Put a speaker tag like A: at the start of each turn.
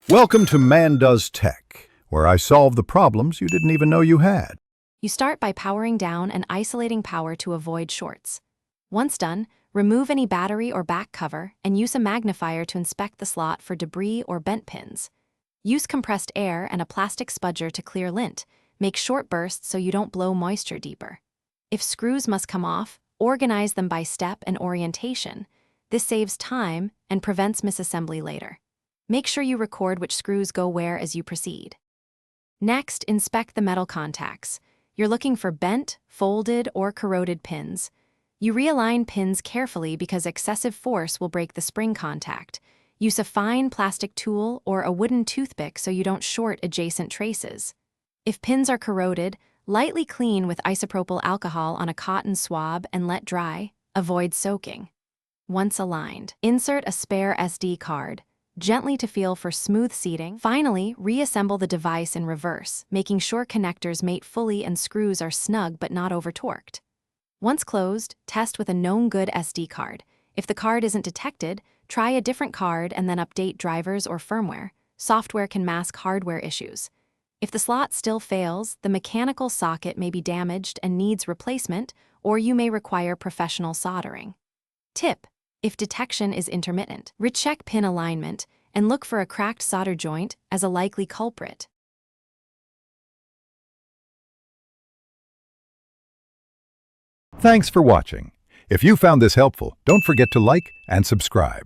A: Welcome to Man Does Tech, where I solve the problems you didn't even know you had.
B: You start by powering down and isolating power to avoid shorts. Once done, remove any battery or back cover and use a magnifier to inspect the slot for debris or bent pins. Use compressed air and a plastic spudger to clear lint. Make short bursts so you don't blow moisture deeper. If screws must come off, organize them by step and orientation. This saves time and prevents misassembly later. Make sure you record which screws go where as you proceed. Next, inspect the metal contacts. You're looking for bent, folded, or corroded pins. You realign pins carefully because excessive force will break the spring contact. Use a fine plastic tool or a wooden toothpick so you don't short adjacent traces. If pins are corroded, lightly clean with isopropyl alcohol on a cotton swab and let dry. Avoid soaking. Once aligned, insert a spare SD card, gently to feel for smooth seating. Finally, reassemble the device in reverse, making sure connectors mate fully and screws are snug but not over-torqued. Once closed, test with a known good SD card. If the card isn't detected, try a different card and then update drivers or firmware. Software can mask hardware issues. If the slot still fails, the mechanical socket may be damaged and needs replacement, or you may require professional soldering. Tip: if detection is intermittent, recheck pin alignment and look for a cracked solder joint as a likely culprit.
A: Thanks for watching. If you found this helpful, don't forget to like and subscribe.